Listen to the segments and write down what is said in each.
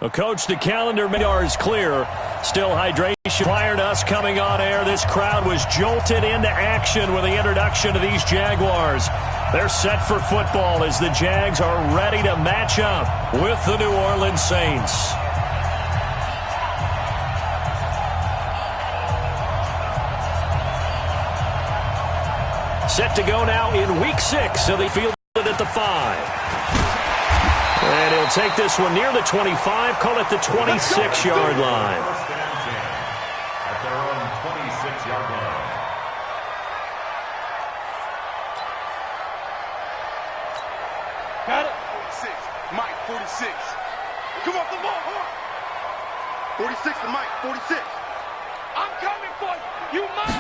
Well, Coach, the calendar is clear. Still hydration. Prior to us coming on air, this crowd was jolted into action with the introduction of these Jaguars. They're set for football as the Jags are ready to match up with the New Orleans Saints. Set to go now in Week 6, so they fielded at the 5. And he'll take this one near the 25, call it the 26-yard line. At their own 26-yard line. Got it. 46. Mike, 46. Come off the ball, huh? 46 to Mike, 46. I'm coming for you. You might.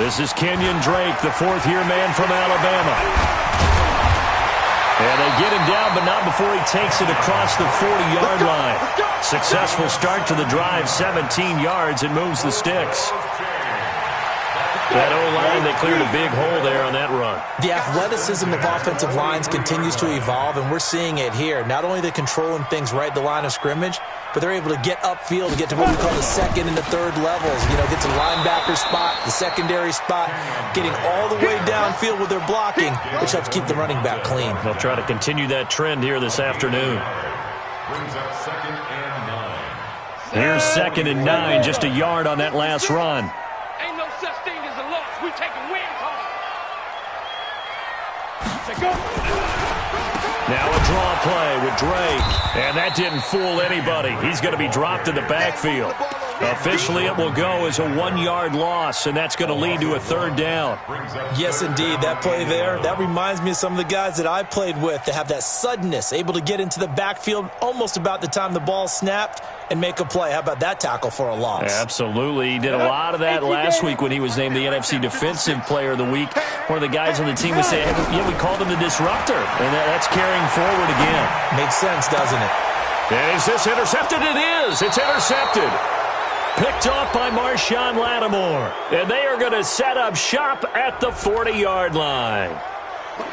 This is Kenyon Drake, the fourth-year man from Alabama. And they get him down, but not before he takes it across the 40-yard line. Successful start to the drive, 17 yards, and moves the sticks. That O-line, they cleared a big hole there on that run. The athleticism of offensive lines continues to evolve, and we're seeing it here. Not only are they controlling things right at the line of scrimmage, but they're able to get upfield and get to what we call the second and the third levels. You know, get to the linebacker spot, the secondary spot, getting all the way downfield with their blocking, which helps keep the running back clean. They'll try to continue that trend here this afternoon. Brings up 2nd and 9. Here's 2nd and 9, just a yard on that last run. Ain't no such thing as a loss. We taking wins home. Say go. Now a draw play with Drake. And that didn't fool anybody. He's going to be dropped in the backfield. Officially, it will go as a 1-yard loss, and that's going to lead to a 3rd down. Yes, indeed. That play there, that reminds me of some of the guys that I played with that have that suddenness, able to get into the backfield almost about the time the ball snapped and make a play. How about that tackle for a loss? Absolutely. He did a lot of that last week when he was named the NFC Defensive Player of the Week. One of the guys on the team would say, hey, yeah, we called him the disruptor, and that's carrying forward again. Makes sense, doesn't it? And is this intercepted? It is. It's intercepted. Picked off by Marshawn Lattimore. And they are going to set up shop at the 40-yard line.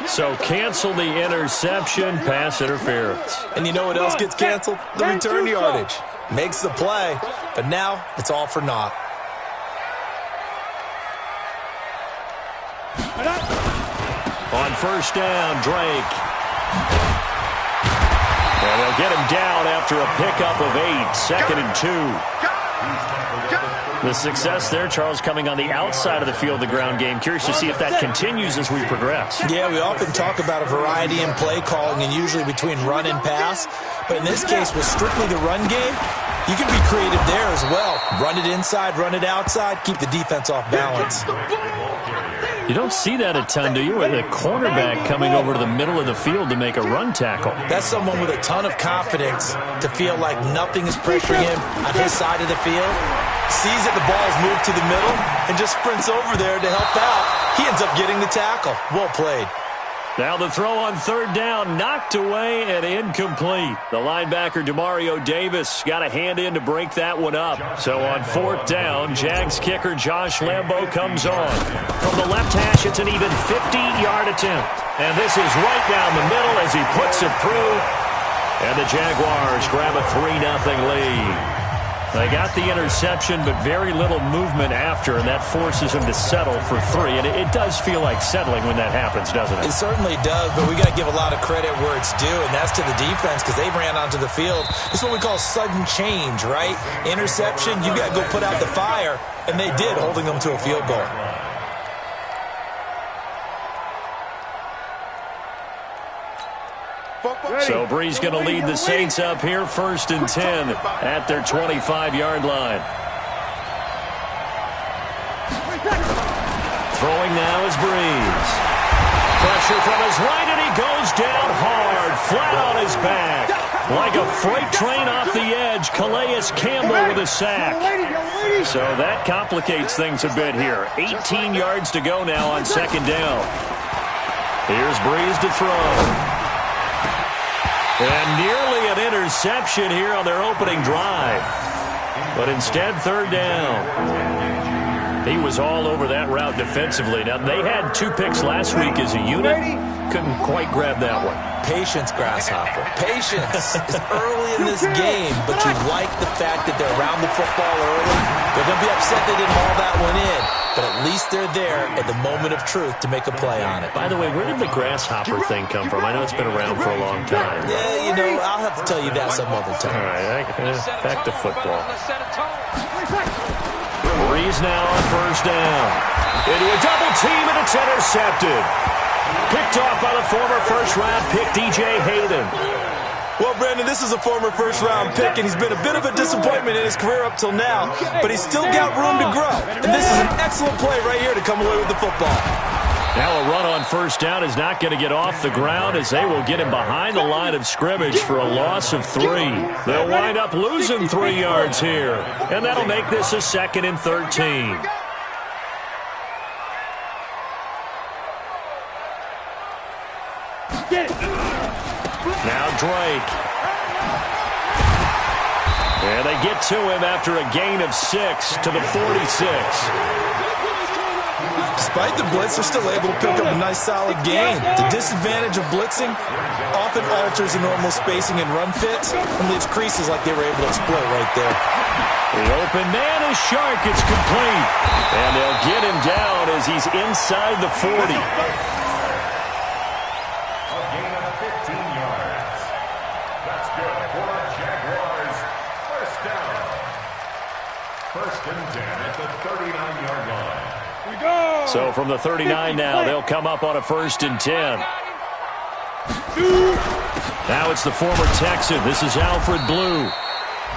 So cancel the interception, pass interference. And you know what else gets canceled? The return yardage. Makes the play, but now it's all for naught. On 1st down, Drake. And they'll get him down after a pickup of 8, 2nd and 2. The success there, Charles, coming on the outside of the field, the ground game. Curious to see if that continues as we progress. Yeah, we often talk about a variety in play calling and usually between run and pass. But in this case, with strictly the run game, you can be creative there as well. Run it inside, run it outside, keep the defense off balance. You don't see that a ton, do you? With a cornerback coming over to the middle of the field to make a run tackle. That's someone with a ton of confidence to feel like nothing is pressuring him on his side of the field. Sees that the ball is moved to the middle and just sprints over there to help out. He ends up getting the tackle. Well played. Now the throw on 3rd down, knocked away and incomplete. The linebacker, Demario Davis, got a hand in to break that one up. So on 4th down, Jags kicker Josh Lambo comes on. From the left hash, it's an even 50-yard attempt. And this is right down the middle as he puts it through. And the Jaguars grab a 3-0 lead. They got the interception, but very little movement after, and that forces him to settle for 3. And it does feel like settling when that happens, doesn't it? It certainly does, but we got to give a lot of credit where it's due, and that's to the defense because they ran onto the field. This is what we call sudden change, right? Interception, you got to go put out the fire, and they did, holding them to a field goal. So Bree's going to lead the Saints up here, 1st and 10 at their 25-yard line. Throwing now is Breeze. Pressure from his right, and he goes down hard, flat on his back. Like a freight train off the edge, Calais Campbell with a sack. So that complicates things a bit here. 18 yards to go now on 2nd down. Here's Breeze to throw. And nearly an interception here on their opening drive. But instead, 3rd down. He was all over that route defensively. Now, they had 2 picks last week as a unit. Couldn't quite grab that one. Patience, Grasshopper. Patience is early in this game, but you like the fact that they're around the football early. They're going to be upset they didn't haul that one in, but at least they're there at the moment of truth to make a play on it. By the way, where did the Grasshopper thing come from? I know it's been around for a long time. Yeah, you know, I'll have to tell you that some other time. All right, back to football. Breeze now on first down. Into a double team, and it's intercepted. Picked off by the former first-round pick, DJ Hayden. Well, Brandon, this is a former first-round pick, and he's been a bit of a disappointment in his career up till now, but he's still got room to grow. And this is an excellent play right here to come away with the football. Now a run on first down is not going to get off the ground as they will get him behind the line of scrimmage for a loss of 3. They'll wind up losing 3 yards here, and that'll make this a 2nd and 13. Now Drake. And they get to him after a gain of 6 to the 46. Despite the blitz, they're still able to pick up a nice solid gain. The disadvantage of blitzing often alters the normal spacing and run fits and leaves creases like they were able to exploit right there. The open man is Shark. It's complete. And they'll get him down as he's inside the 40. A gain of 15 yards. That's good for the Jaguars. First down. 1st and 10 at the 39-yard line. So from the 39 now, they'll come up on a 1st and 10. Now it's the former Texan. This is Alfred Blue.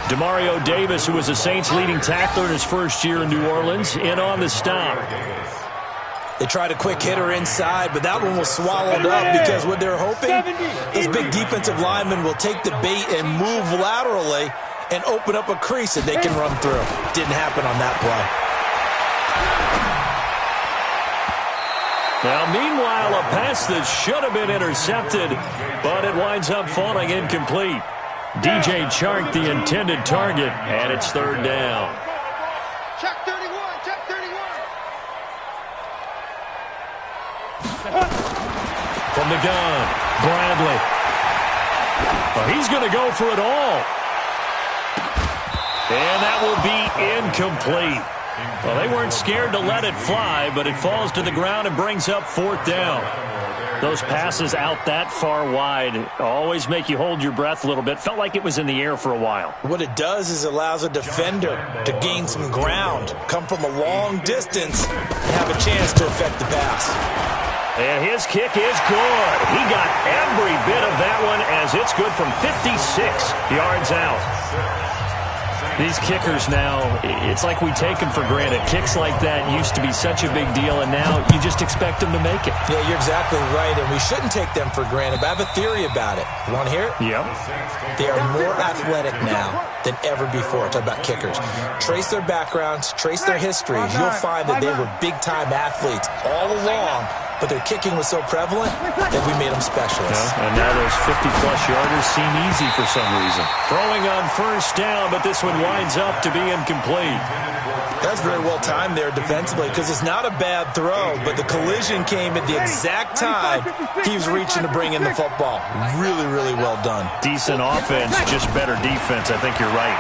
Demario Davis, who was the Saints' leading tackler in his first year in New Orleans, in on the stop. They tried a quick hitter inside, but that one was swallowed up because what they're hoping, those big defensive linemen will take the bait and move laterally and open up a crease that they can run through. Didn't happen on that play. Now, meanwhile, a pass that should have been intercepted, but it winds up falling incomplete. DJ Chark, the intended target, and it's 3rd down. Check 31, check 31. From the gun, Bradley. Well, he's going to go for it all. And that will be incomplete. Well, they weren't scared to let it fly, but it falls to the ground and brings up 4th down. Those passes out that far wide always make you hold your breath a little bit. Felt like it was in the air for a while. What it does is it allows a defender to gain some ground, come from a long distance, and have a chance to affect the pass. And his kick is good. He got every bit of that one as it's good from 56 yards out. These kickers now, it's like we take them for granted. Kicks like that used to be such a big deal, and now you just expect them to make it. Yeah, you're exactly right, and we shouldn't take them for granted. But I have a theory about it. You want to hear it? Yep. They are more athletic now than ever before. Talk about kickers. Trace their backgrounds, trace their histories. You'll find that they were big-time athletes all along, but their kicking was so prevalent that we made them specialists. Yeah, and now those 50-plus yarders seem easy for some reason. Throwing on first down, but this one winds up to be incomplete. That's very well timed there defensively because it's not a bad throw, but the collision came at the exact time he was reaching to bring in the football. Really, really well done. Decent offense, just better defense. I think you're right.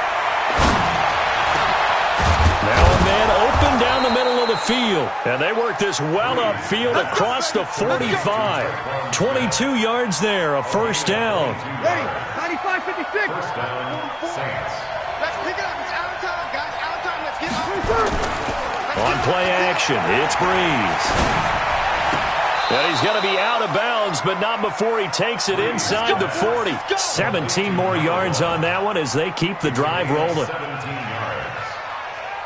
Now a man open down the middle of the field. And they work this well upfield across the 45. 22 yards there, a first down. Ready, 95-56. First down, Saints. Let's pick it up. It's out of time, guys. Out of time. Let's get up. On play action, it's Breeze. And he's going to be out of bounds, but not before he takes it inside the 40. 17 more yards on that one as they keep the drive rolling. 17 yards.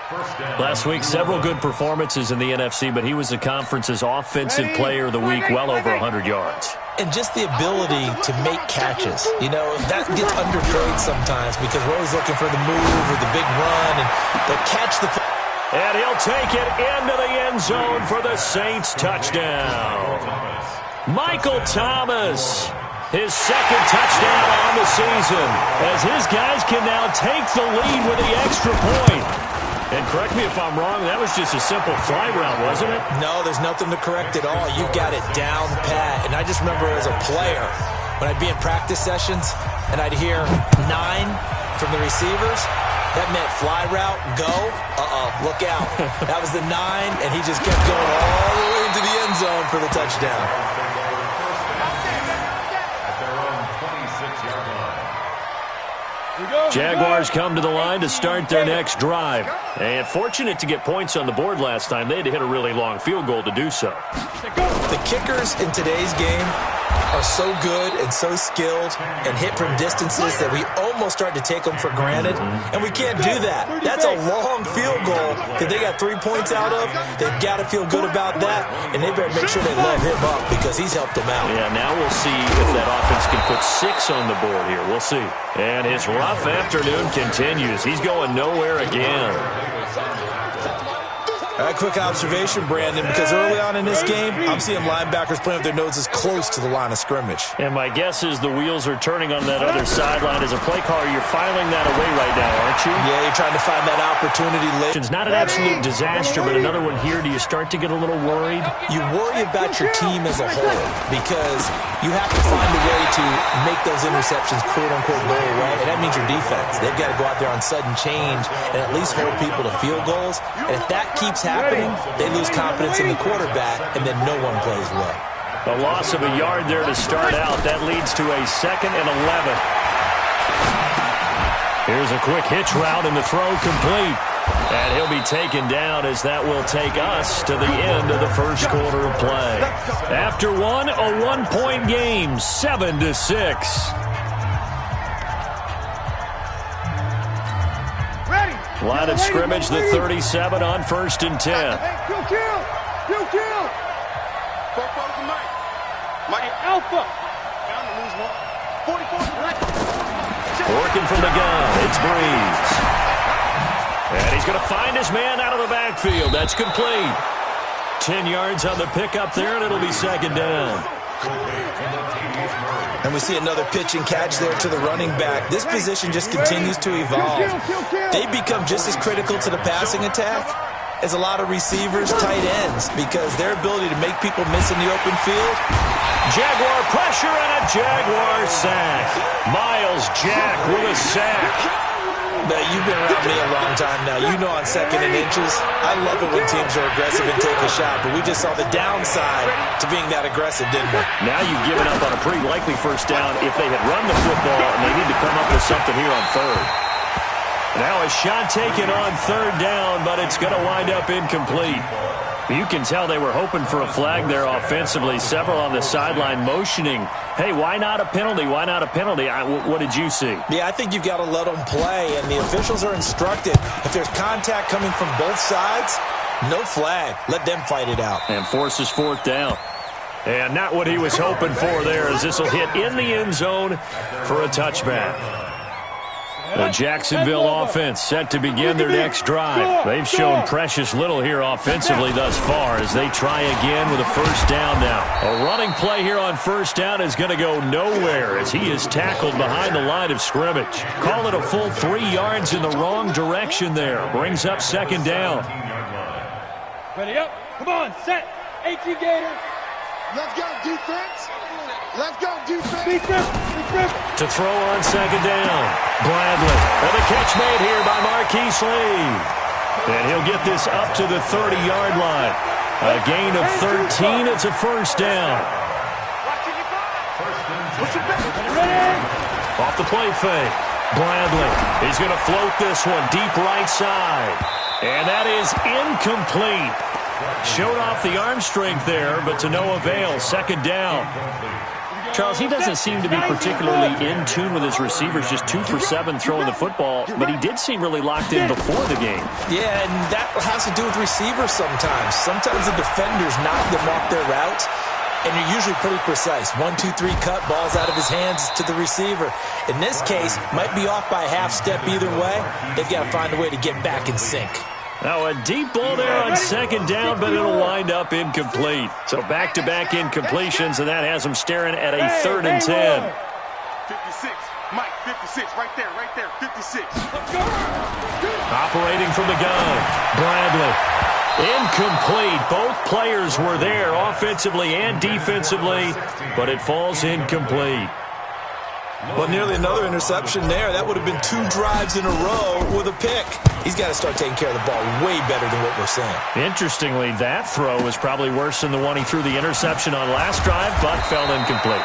First down. Last week, several good performances in the NFC, but he was the conference's offensive player of the week, well over 100 yards. And just the ability to make catches. You know, that gets underplayed sometimes because we're always looking for the move or the big run, and they'll catch the football. And he'll take it into the end zone for the Saints touchdown. Michael Thomas, his 2nd touchdown on the season, as his guys can now take the lead with the extra point. And correct me if I'm wrong, that was just a simple fly route, wasn't it? No, there's nothing to correct at all. You got it down pat. And I just remember as a player, when I'd be in practice sessions and I'd hear 9 from the receivers, that meant fly route, go, look out. That was the 9, and he just kept going all the way into the end zone for the touchdown. At their own 26-yard line. Jaguars come to the line to start their next drive. And fortunate to get points on the board last time. They had to hit a really long field goal to do so. The kickers in today's game are so good and so skilled and hit from distances that we almost start to take them for granted, and we can't do that. That's a long field goal that they got 3 points out of. They've got to feel good about that, and they better make sure they load him up because he's helped them out. Yeah, now we'll see if that offense can put 6 on the board here. We'll see. And his rough afternoon continues. He's going nowhere again. A quick observation, Brandon, because early on in this game, I'm seeing linebackers playing with their noses close to the line of scrimmage. And my guess is the wheels are turning on that other sideline. As a play caller, you're filing that away right now, aren't you? Yeah, you're trying to find that opportunity late. It's not an absolute disaster, but another one here. Do you start to get a little worried? You worry about your team as a whole because you have to find a way to make those interceptions quote-unquote go away, and that means your defense. They've got to go out there on sudden change and at least hold people to field goals. And if that keeps happening, they lose confidence in the quarterback, and then no one plays well. A loss of a yard there to start out. That leads to a 2nd and 11. Here's a quick hitch route, and the throw complete. And he'll be taken down as that will take us to the end of the first quarter of play. After one, a 1-point game, 7-6. Line of scrimmage, the 37 on 1st and 10. Alpha. Working from the gun, it's Breeze. And he's going to find his man out of the backfield. That's complete. 10 yards on the pickup there, and it'll be 2nd down. And we see another pitch and catch there to the running back. This position just continues to evolve. They become just as critical to the passing attack as a lot of receivers, tight ends, because their ability to make people miss in the open field. Jaguar pressure and a Jaguar sack. Miles Jack with a sack. Now, you've been around me a long time now. You know on 2nd and inches, I love it when teams are aggressive and take a shot, but we just saw the downside to being that aggressive, didn't we? Now you've given up on a pretty likely first down if they had run the football, and they need to come up with something here on 3rd. Now a shot taken on 3rd down, but it's going to wind up incomplete. You can tell they were hoping for a flag there offensively. Several on the sideline motioning, hey, why not a penalty? Why not a penalty? What did you see? Yeah, I think you've got to let them play, and the officials are instructed. If there's contact coming from both sides, no flag. Let them fight it out. And forces 4th down. And not what he was hoping for there, as this will hit in the end zone for a touchback. The Jacksonville offense set to begin their next drive. They've shown precious little here offensively thus far as they try again with a 1st down now. A running play here on 1st down is going to go nowhere as he is tackled behind the line of scrimmage. Call it a full 3 yards in the wrong direction there. Brings up 2nd down. Ready up. Come on, set. AT Gator. Let's go, defense. Let's go, defense. Defense. To throw on 2nd down. Bradley. And the catch made here by Marquise Lee. And he'll get this up to the 30-yard line. A gain of 13. It's a 1st down. Off the play fake. Bradley. He's going to float this one deep right side. And that is incomplete. Showed off the arm strength there, but to no avail. 2nd down. Charles, he doesn't seem to be particularly in tune with his receivers, just 2 for 7 throwing the football, but he did seem really locked in before the game. Yeah, and that has to do with receivers sometimes. Sometimes the defenders knock them off their route, and you're usually pretty precise. 1, 2, 3 cut, balls out of his hands to the receiver. In this case, might be off by a half step either way. They've got to find a way to get back in sync. Now a deep ball there on 2nd down, but it'll wind up incomplete. So back-to-back incompletions, and that has them staring at a 3rd and 10. 56. Mike, 56, right there, 56. Operating from the gun, Bradley. Incomplete. Both players were there offensively and defensively, but it falls incomplete. Well, nearly another interception there. That would have been 2 drives in a row with a pick. He's got to start taking care of the ball way better than what we're seeing. Interestingly, that throw was probably worse than the one he threw the interception on last drive, but fell incomplete.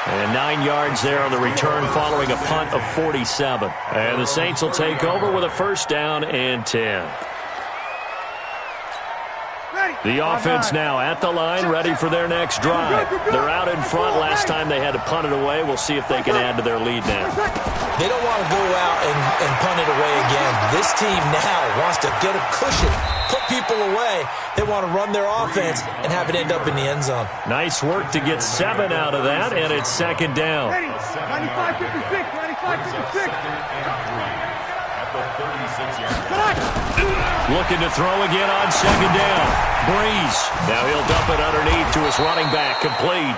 And 9 yards there on the return following a punt of 47. And the Saints will take over with a first down and 10. The offense now at the line, ready for their next drive. They're out in front. Last time they had to punt it away. We'll see if they can add to their lead now. They don't want to go out and punt it away again. This team now wants to get a cushion, put people away. They want to run their offense and have it end up in the end zone. Nice work to get 7 out of that, and it's second down. 95-56, 95-56. Looking to throw again on second down. Breeze. Now he'll dump it underneath to his running back. Complete.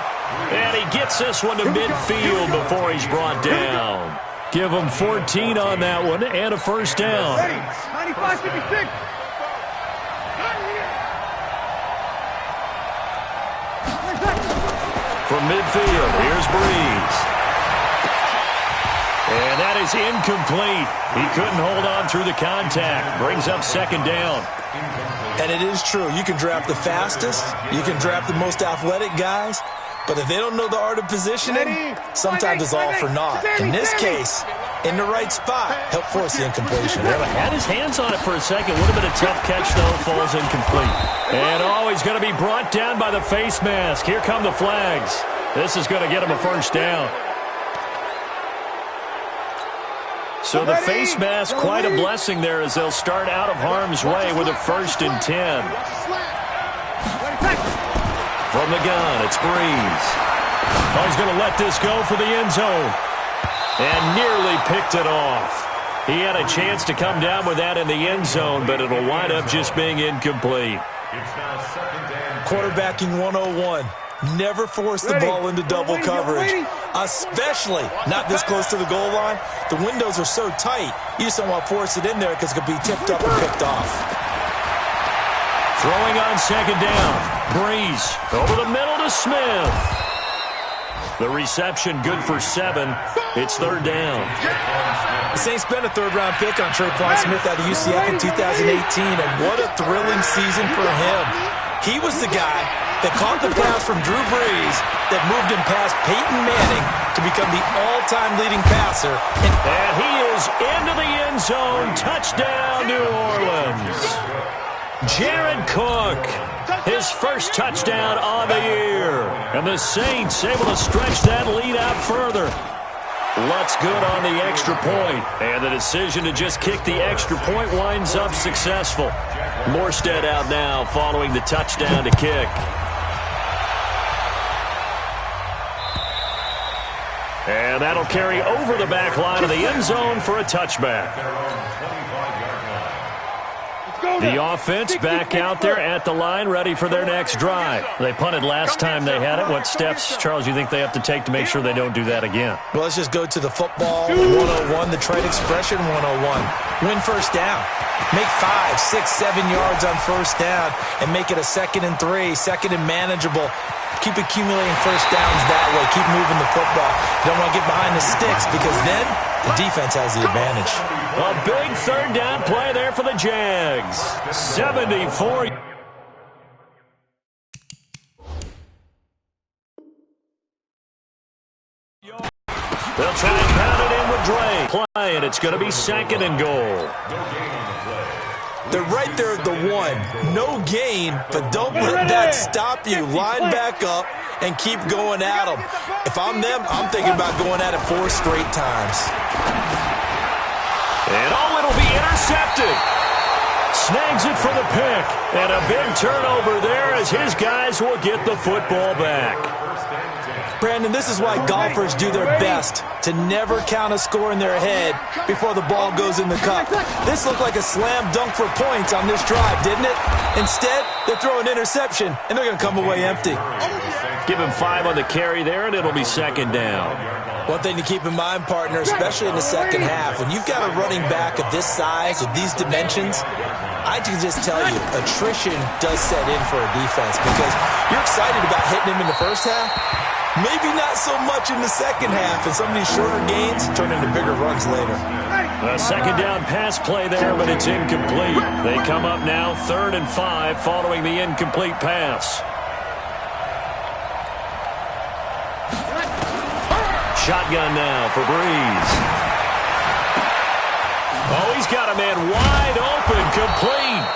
And he gets this one to midfield before he's brought down. Give him 14 on that one and a first down. 95-56. From midfield, here's Breeze. And that is incomplete. He couldn't hold on through the contact. Brings up second down. And it is true. You can draft the fastest. You can draft the most athletic guys. But if they don't know the art of positioning, sometimes it's all for naught. In this case, in the right spot, help force the incompletion. Had his hands on it for a second. Would have been a tough catch, though. Falls incomplete. And, he's going to be brought down by the face mask. Here come the flags. This is going to get him a first down. So the face mask, quite a blessing there as they'll start out of harm's way with a 1st and 10. From the gun, it's Breeze. He's going to let this go for the end zone. And nearly picked it off. He had a chance to come down with that in the end zone, but it'll wind up just being incomplete. Quarterbacking 101. Never force the ball into double coverage, especially not this close to the goal line. The windows are so tight, you just don't want to force it in there because it could be tipped up or picked off. Throwing on second down. Breeze over the middle to Smith. The reception good for 7. It's third down. The Saints spent a 3rd-round pick on Traquan Smith out of UCF in 2018, and what a thrilling season for him. He was the guy that caught the pass from Drew Brees that moved him past Peyton Manning to become the all-time leading passer. And he is into the end zone. Touchdown, New Orleans. Jared Cook, his first touchdown on the year. And the Saints able to stretch that lead out further. Lutz good on the extra point. And the decision to just kick the extra point winds up successful. Morstead out now following the touchdown to kick. And that'll carry over the back line of the end zone for a touchback. The offense back out there at the line, ready for their next drive. They punted last time they had it. What steps, Charles, you think they have to take to make sure they don't do that again? Well, let's just go to the football 101, the trade expression 101. Win first down. Make 5, 6, 7 yards on first down and make it a 2nd and 3, 2nd and manageable. Keep accumulating first downs that way. Keep moving the football. You don't want to get behind the sticks because then the defense has the advantage. A big 3rd down play there for the Jags. 74. They'll try and pound it in with Dre. Play, and it's going to be 2nd and goal. They're right there at the 1. No gain, but don't let that stop you. Line back up and keep going at them. If I'm them, I'm thinking about going at it 4 straight times. And it'll be intercepted. Snags it for the pick. And a big turnover there as his guys will get the football back. Brandon, this is why golfers do their best to never count a score in their head before the ball goes in the cup. This looked like a slam dunk for points on this drive, didn't it? Instead, they throw an interception, and they're going to come away empty. Give him 5 on the carry there, and it'll be second down. One thing to keep in mind, partner, especially in the second half, when you've got a running back of this size, of these dimensions, I can just tell you, attrition does set in for a defense because you're excited about hitting him in the first half. Maybe not so much in the second half, and some of these shorter gains turn into bigger runs later. A second down pass play there, but it's incomplete. They come up now 3rd and 5 following the incomplete pass. Shotgun now for Breeze. Oh, he's got a man wide open, complete.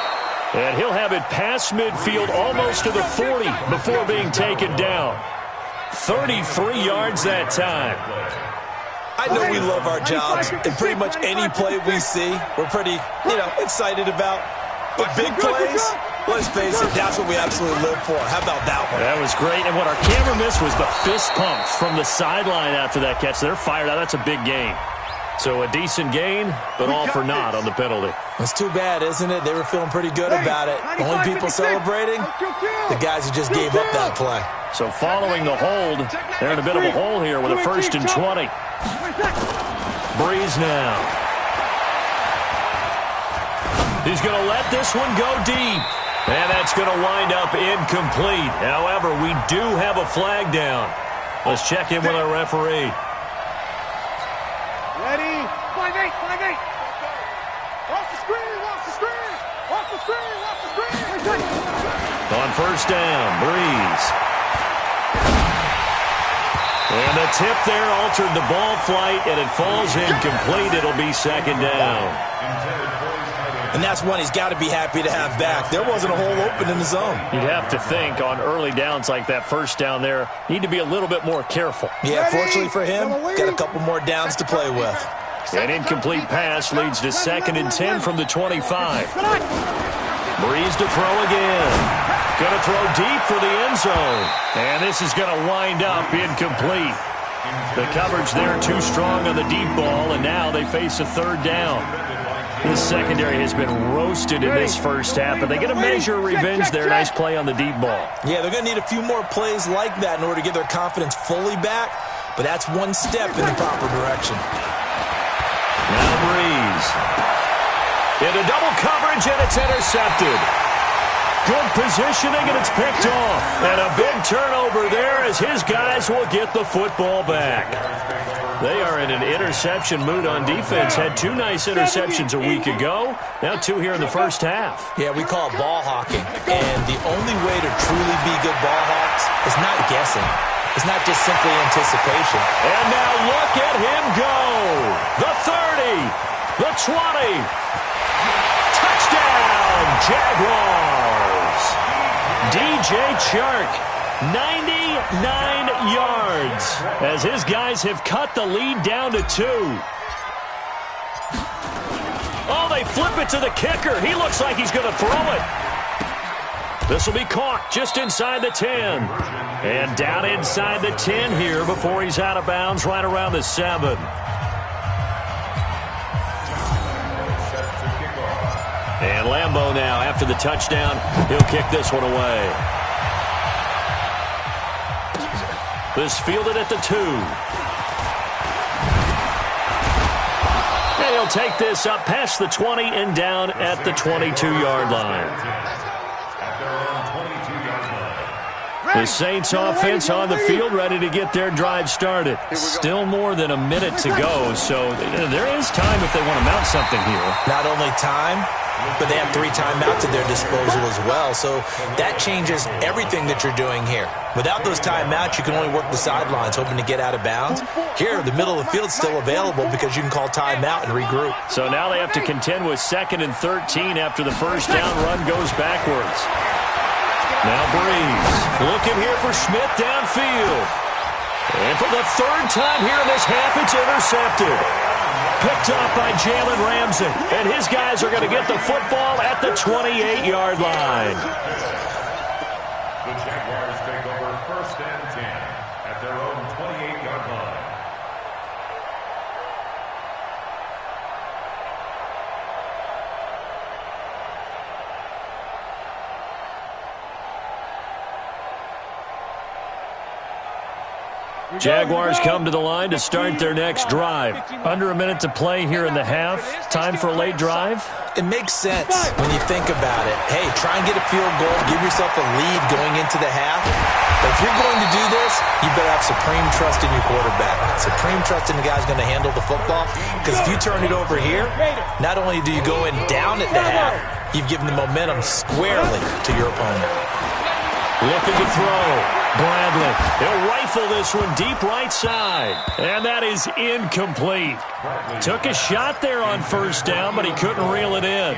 And he'll have it past midfield almost to the 40 before being taken down. 33 yards that time. I know we love our jobs, and pretty much any play we see, we're pretty, excited about. But big plays, let's face it, that's what we absolutely live for. How about that one? That was great, and what our camera missed was the fist pumps from the sideline after that catch. They're fired out. That's a big gain. So a decent gain, but all for naught on the penalty. It's too bad, isn't it? They were feeling pretty good about it. Only people celebrating, the guys who just gave up that play. So following the hold, they're in a bit of a hole here with a 1st and 20. Breeze now. He's going to let this one go deep. And that's going to wind up incomplete. However, we do have a flag down. Let's check in with our referee. Ready? 5-8, 5-8. Watch the screen, watch the screen. Watch the screen, watch the screen. On 1st down, Breeze. And the tip there altered the ball flight, and it falls incomplete. It'll be 2nd down. And that's one he's got to be happy to have back. There wasn't a hole open in the zone. You'd have to think on early downs like that 1st down there, need to be a little bit more careful. Yeah, fortunately for him, got a couple more downs to play with. An incomplete pass leads to 2nd and 10 from the 25. Breeze to throw again. Going to throw deep for the end zone. And this is going to wind up incomplete. The coverage there too strong on the deep ball, and now they face a 3rd down. This secondary has been roasted in this first half, but they get a measure of revenge there. Nice play on the deep ball. Yeah, they're going to need a few more plays like that in order to get their confidence fully back, but that's one step in the proper direction. Now Breeze. Into double coverage, and it's intercepted. Good positioning, and it's picked off. And a big turnover there as his guys will get the football back. They are in an interception mood on defense. Had 2 nice interceptions a week ago. Now 2 here in the first half. Yeah, we call it ball hawking. And the only way to truly be good ball hawks is not guessing. It's not just simply anticipation. And now look at him go. The 30. The 20. Touchdown, Jaguars. DJ Chark. 99 yards as his guys have cut the lead down to 2. Oh, they flip it to the kicker. He looks like he's going to throw it. This will be caught just inside the 10. And down inside the 10 here before he's out of bounds right around the 7. And Lambeau now, after the touchdown, he'll kick this one away. This fielded at the 2. And he'll take this up past the 20 and down at the 22-yard line. The Saints offense on the field ready to get their drive started. Still more than a minute to go, so there is time if they want to mount something here. Not only time, but they have 3 timeouts at their disposal as well, so that changes everything that you're doing here. Without those timeouts, you can only work the sidelines, hoping to get out of bounds. Here, the middle of the field is still available because you can call timeout and regroup. So now they have to contend with 2nd and 13 after the first down run goes backwards. Now Breeze looking here for Smith downfield. And for the 3rd time here in this half, it's intercepted. Picked up by Jalen Ramsey. And his guys are going to get the football at the 28-yard line. The Jaguars take over 1st and 10 at their own 28-yard line. Jaguars come to the line to start their next drive. Under a minute to play here in the half. Time for a late drive? It makes sense when you think about it. Hey, try and get a field goal. Give yourself a lead going into the half. But if you're going to do this, you better have supreme trust in your quarterback. Supreme trust in the guy's going to handle the football. Because if you turn it over here, not only do you go in down at the half, you've given the momentum squarely to your opponent. Looking to throw. Bradley. He'll rifle this one deep right side. And that is incomplete. Took a shot there on first down, but he couldn't reel it in.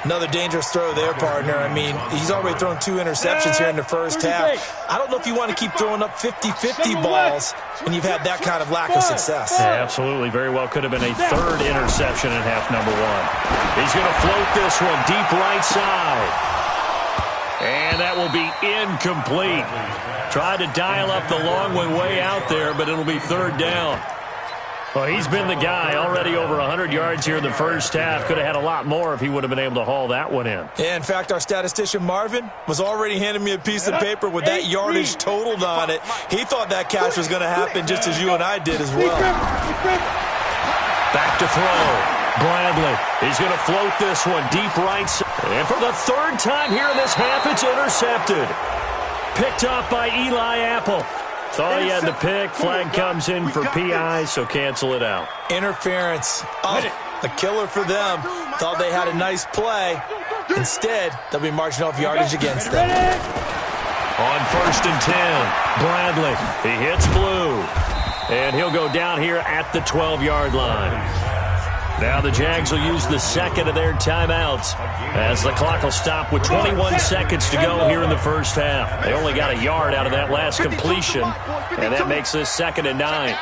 Another dangerous throw there, partner. I mean, he's already thrown 2 interceptions here in the first half. I don't know if you want to keep throwing up 50-50 balls when you've had that kind of lack of success. Yeah, absolutely. Very well could have been a third interception in half number 1. He's going to float this one deep right side. And that will be incomplete. Tried to dial up the long one way out there, but it'll be third down. Well, he's been the guy. Already over 100 yards here in the first half. Could have had a lot more if he would have been able to haul that one in. Yeah, in fact, our statistician Marvin was already handing me a piece of paper with that yardage totaled on it. He thought that catch was going to happen just as you and I did as well. Back to throw. Bradley. He's going to float this one deep right side. And for the third time here in this half, it's intercepted. Picked off by Eli Apple. Thought he had the pick. Flag comes in for PI, so cancel it out. Interference. Oh, a killer for them. Thought they had a nice play. Instead, they'll be marching off yardage against them. On 1st and 10, Bradley. He hits blue. And he'll go down here at the 12-yard line. Now the Jags will use the second of their timeouts as the clock will stop with 21 seconds to go here in the first half. They only got a yard out of that last completion, and that makes this 2nd and 9.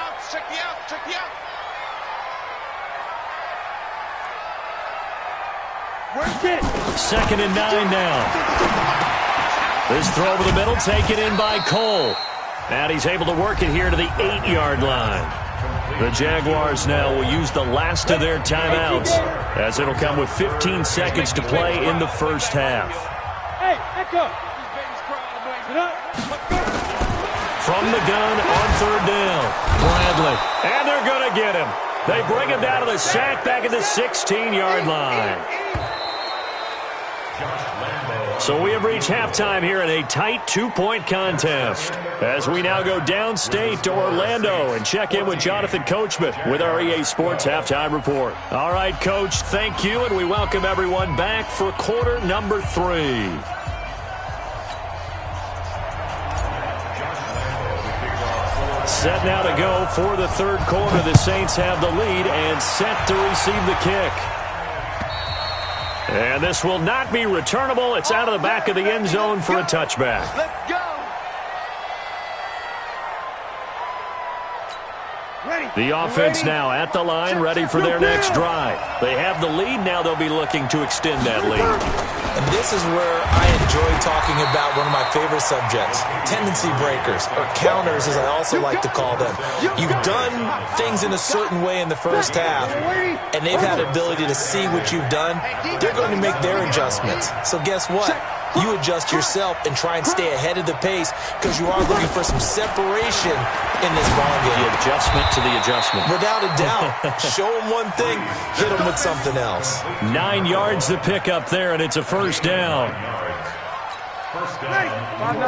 Second and 9 now. This throw over the middle taken in by Cole. And he's able to work it here to the 8-yard line. The Jaguars now will use the last of their timeouts as it'll come with 15 seconds to play in the first half. From the gun on 3rd down, Bradley. And they're going to get him. They bring him down to the sack back at the 16-yard line. So we have reached halftime here in a tight 2-point contest as we now go downstate to Orlando and check in with Jonathan Coachman with our EA Sports Halftime Report. All right, Coach, thank you, and we welcome everyone back for quarter number 3. Set now to go for the third quarter. The Saints have the lead and set to receive the kick. And this will not be returnable. It's out of the back of the end zone for a touchback. Let's go. The offense now at the line, ready for their next drive. They have the lead. Now they'll be looking to extend that lead. And this is where I enjoy talking about one of my favorite subjects, tendency breakers, or counters as I also like to call them. You've done things in a certain way in the first half, and they've had the ability to see what you've done. They're going to make their adjustments. So guess what? You adjust yourself and try and stay ahead of the pace because you are looking for some separation in this ball game. The adjustment to the adjustment. Without a doubt. Show them one thing, hit them with something else. 9 yards to pick up there, and it's a first down.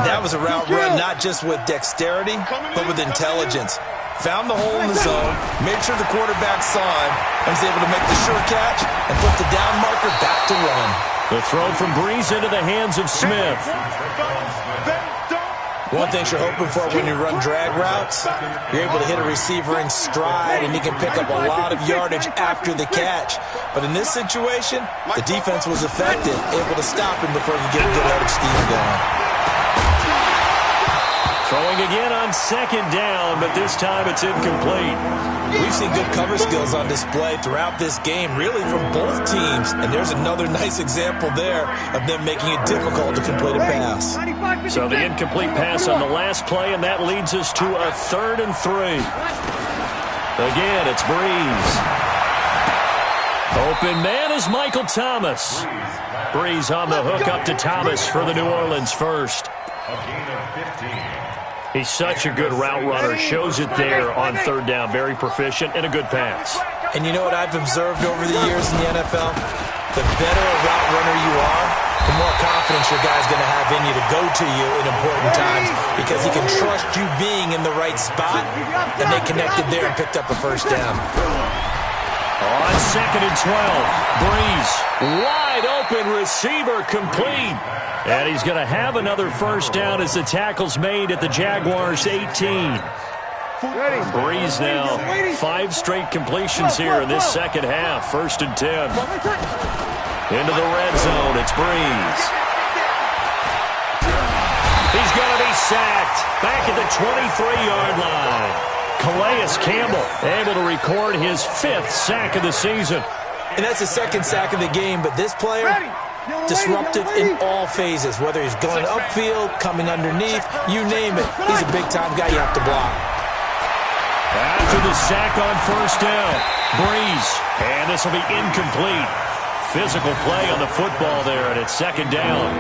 That was a route run not just with dexterity, but with intelligence. Found the hole in the zone, made sure the quarterback saw him, and was able to make the sure catch and put the down marker back to run. The throw from Breeze into the hands of Smith. One thing you're hoping for when you run drag routes, you're able to hit a receiver in stride and he can pick up a lot of yardage after the catch. But in this situation, the defense was effective, able to stop him before you get a good head of steam going. Throwing again on 2nd down, but this time it's incomplete. We've seen good cover skills on display throughout this game, really from both teams. And there's another nice example there of them making it difficult to complete a pass. So the incomplete pass on the last play, and that leads us to a 3rd and 3. Again, it's Breeze. Open man is Michael Thomas. Breeze on the hook up to Thomas for the New Orleans first. A gain of 15. He's such a good route runner. Shows it there on third down. Very proficient and a good pass. And you know what I've observed over the years in the NFL? The better a route runner you are, the more confidence your guy's going to have in you to go to you in important times because he can trust you being in the right spot, and they connected there and picked up a first down. On 2nd and 12, Breeze, wide open receiver, complete. And he's going to have another first down as the tackle's made at the Jaguars' 18. Breeze now, 5 straight completions here in this second half. 1st and 10. Into the red zone, it's Breeze. He's going to be sacked back at the 23-yard line. Calais Campbell able to record his 5th sack of the season. And that's the 2nd sack of the game, but this player, disruptive in all phases, whether he's going upfield, coming underneath, you name it. He's a big-time guy you have to block. After the sack on 1st down, Breeze, and this will be incomplete. Physical play on the football there, and it's 2nd down.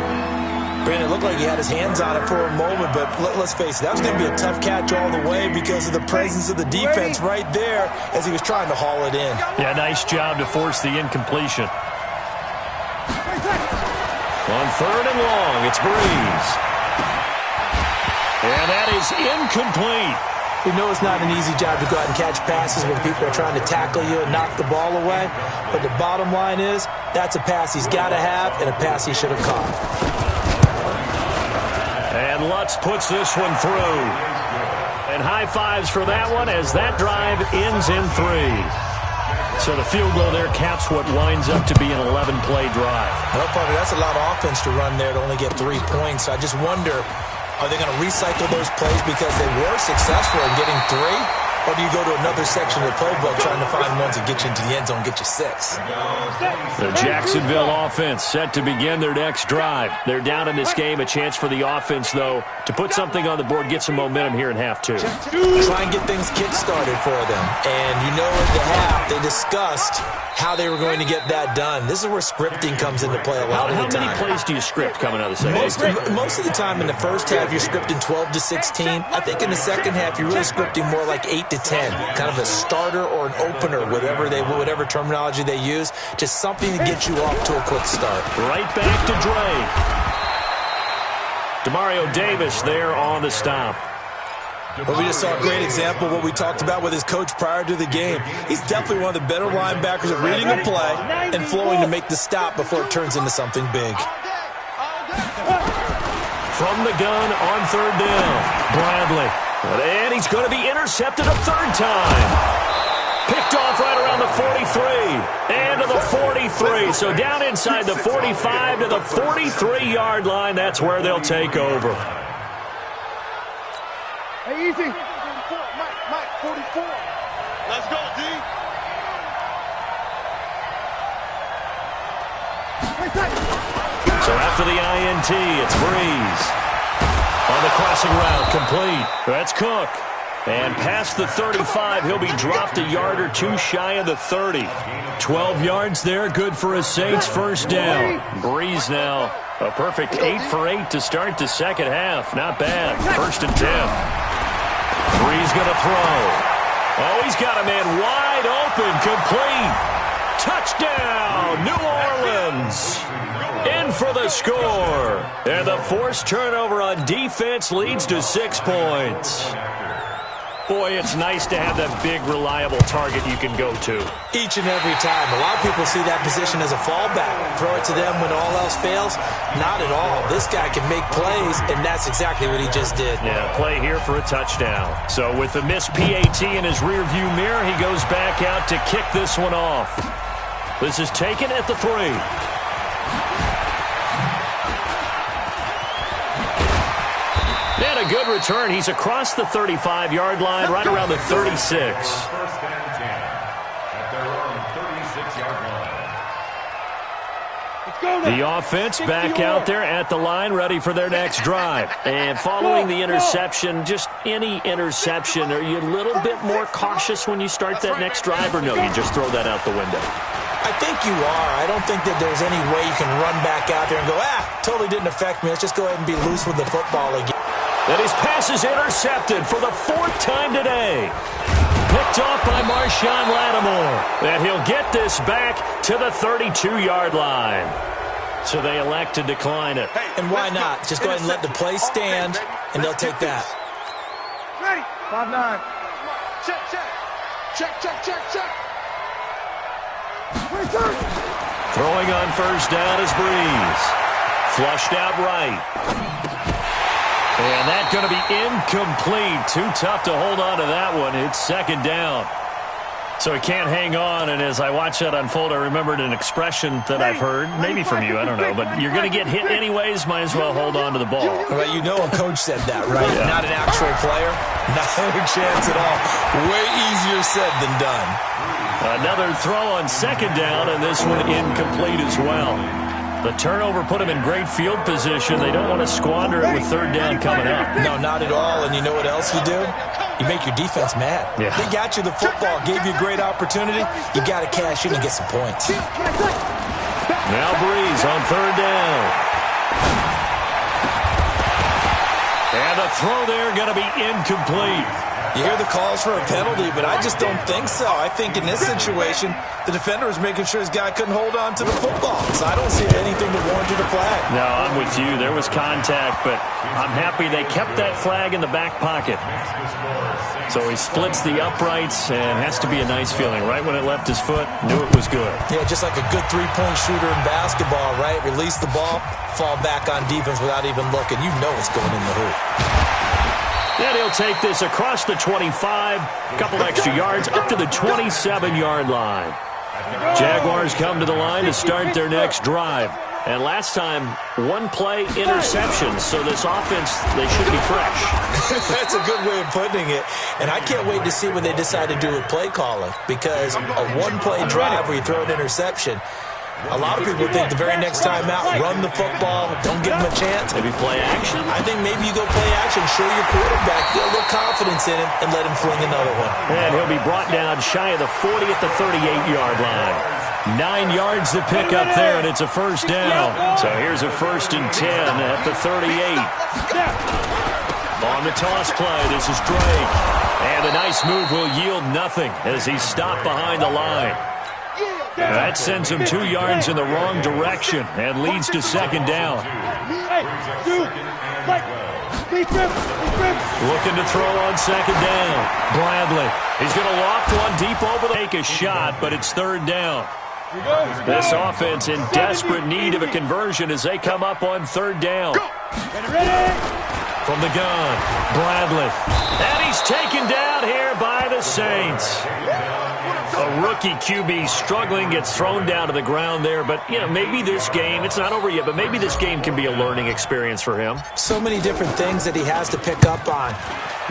Brandon, it looked like he had his hands on it for a moment, but let's face it, that was going to be a tough catch all the way because of the presence of the defense right there as he was trying to haul it in. Yeah, nice job to force the incompletion. On 3rd and long, it's Breeze. And that is incomplete. We know it's not an easy job to go out and catch passes when people are trying to tackle you and knock the ball away, but the bottom line is that's a pass he's got to have and a pass he should have caught. And Lutz puts this one through. And high fives for that one as that drive ends in 3. So the field goal there caps what winds up to be an 11-play drive. Well, partner, that's a lot of offense to run there to only get 3 points. I just wonder, are they going to recycle those plays because they were successful in getting 3? Or do you go to another section of the playbook trying to find ones that get you into the end zone and get you 6? The Jacksonville offense set to begin their next drive. They're down in this game. A chance for the offense, though, to put something on the board, get some momentum here in half 2. Try and get things kick-started for them. And you know at the half, they discussed how they were going to get that done. This is where scripting comes into play a lot of the time. How many plays do you script coming out of the second half? Most of the time in the first half, you're scripting 12 to 16. I think in the second half, you're really scripting more like 8 to 10. Kind of a starter or an opener, whatever terminology they use. Just something to get you off to a quick start. Right back to Dre. Demario Davis there on the stop. But we just saw a great example of what we talked about with his coach prior to the game. He's definitely one of the better linebackers at reading a play and flowing to make the stop before it turns into something big. From the gun on 3rd down, Bradley. And he's going to be intercepted a 3rd time. Picked off right around the 43 and to the 43. So down inside the 45 to the 43-yard line. That's where they'll take over. Hey, easy. Mike, 44. Let's go, D. So after the INT, it's Breeze. On the crossing route, complete. That's Cook. And past the 35, he'll be dropped a yard or 2 shy of the 30. 12 yards there, good for a Saints first down. Breeze now, a perfect 8 for 8 to start the second half. Not bad. 1st and 10. Breeze going to throw. Oh, he's got a man wide open, complete. Touchdown, New Orleans. In for the score. And the forced turnover on defense leads to 6 points. Boy, it's nice to have that big, reliable target you can go to. Each and every time. A lot of people see that position as a fallback. Throw it to them when all else fails. Not at all. This guy can make plays, and that's exactly what he just did. Yeah, play here for a touchdown. So with the missed PAT in his rearview mirror, he goes back out to kick this one off. This is taken at the 3. And a good return. He's across the 35-yard line, right around the 36. 1st and 10 at their own 36-yard line. The offense back out there at the line, ready for their next drive. And following the interception, just any interception, are you a little bit more cautious when you start that next drive, or no, you just throw that out the window? I think you are. I don't think that there's any way you can run back out there and go, totally didn't affect me. Let's just go ahead and be loose with the football again. And his pass is intercepted for the 4th time today. Picked off by Marshawn Lattimore. And he'll get this back to the 32-yard line. So they elect to decline it. And why not? Just go ahead and let the play stand, and they'll take that. Ready. 5-9. Check, check. Check, check, check, check. Throwing on first down is Breeze. Flushed out right. And that's going to be incomplete. Too tough to hold on to that one. It's 2nd down. So he can't hang on, and as I watch that unfold, I remembered an expression that I've heard, maybe from you, I don't know, but you're going to get hit anyways, might as well hold on to the ball. Well, you know a coach said that, right? Yeah. Not an actual player. No chance at all. Way easier said than done. Another throw on 2nd down, and this one incomplete as well. The turnover put him in great field position. They don't want to squander it with 3rd down coming up. No, not at all. And you know what else you do? You make your defense mad. Yeah. They got you the football, gave you a great opportunity. You got to cash in and get some points. Now Breeze on 3rd down. And the throw there going to be incomplete. You hear the calls for a penalty, but I just don't think so. I think in this situation, the defender was making sure his guy couldn't hold on to the football. So I don't see anything that warranted a flag. No, I'm with you. There was contact, but I'm happy they kept that flag in the back pocket. So he splits the uprights, and has to be a nice feeling. Right when it left his foot, knew it was good. Yeah, just like a good three-point shooter in basketball, right? Release the ball, fall back on defense without even looking. You know it's going in the hoop. And he'll take this across the 25, a couple extra yards, up to the 27-yard line. Jaguars come to the line to start their next drive. And last time, 1-play interception, so this offense, they should be fresh. That's a good way of putting it. And I can't wait to see what they decide to do with play calling, because a 1-play drive where you throw an interception, a lot of people think the very next time out, run the football, don't give them a chance. Maybe play action? I think maybe you go play action, show your quarterback, get a little confidence in him, and let him fling another one. And he'll be brought down shy of the 40 at the 38-yard line. 9 yards to pick up there, and it's a 1st down. So here's a 1st and 10 at the 38. On the toss play, this is Drake. And a nice move will yield nothing as he's stopped behind the line. That sends him 2 yards in the wrong direction and leads to 2nd down. Looking to throw on 2nd down. Bradley. He's going to loft one deep over the take a shot, but it's 3rd down. This offense in desperate need of a conversion as they come up on 3rd down. From the gun, Bradley. And he's taken down here by the Saints. A rookie QB struggling, gets thrown down to the ground there. But, you know, maybe this game, it's not over yet, but maybe this game can be a learning experience for him. So many different things that he has to pick up on.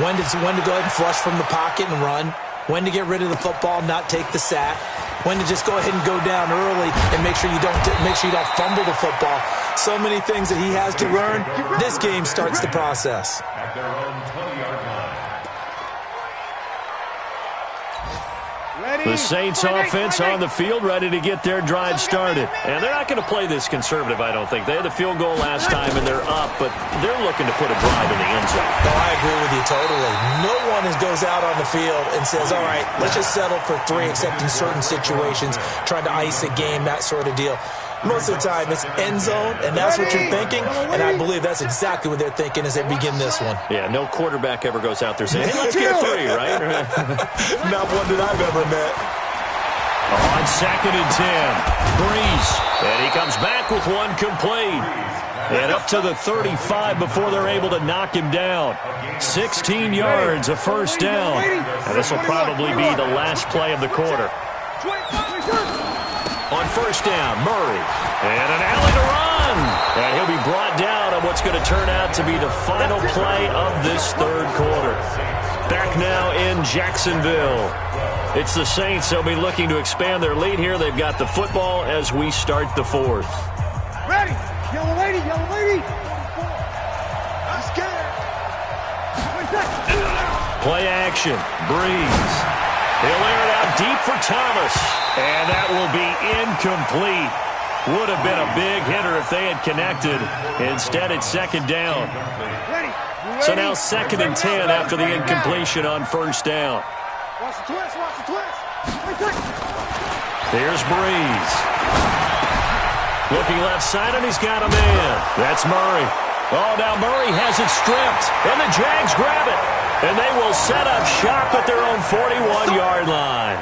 When to go ahead and flush from the pocket and run. When to get rid of the football, not take the sack. When to just go ahead and go down early and make sure you don't fumble the football. So many things that he has to learn. This game starts the process. At their own 20-yard line. The Saints offense on the field, ready to get their drive started. And they're not going to play this conservative, I don't think. They had the field goal last time, and they're up, but they're looking to put a drive in the end zone. Oh, I agree with you totally. No one goes out on the field and says, all right, let's just settle for 3, except in certain situations, trying to ice a game, that sort of deal. Most of the time, it's end zone, and that's what you're thinking, and I believe that's exactly what they're thinking as they begin this one. Yeah, no quarterback ever goes out there saying, hey, let's get 3, right? Not one that I've ever met. On 2nd and 10, Breeze. And he comes back with one complete. And up to the 35 before they're able to knock him down. 16 yards, a 1st down. And this will probably be the last play of the quarter. On 1st down, Murray. And an alley to run. And he'll be brought down on what's going to turn out to be the final play of this 3rd quarter. Back now in Jacksonville. It's the Saints. They'll be looking to expand their lead here. They've got the football as we start the 4th. Ready. Yellow lady, yellow lady. I'm scared. Play action. Breeze. He'll air it out deep for Thomas. And that will be incomplete. Would have been a big hitter if they had connected. Instead, it's 2nd down. Ready. So now 2nd and 10 after the incompletion on 1st down. Watch the twist, watch the twist. Here's Breeze. Looking left side, and he's got a man. That's Murray. Oh, now Murray has it stripped, and the Jags grab it. And they will set up shop at their own 41-yard line.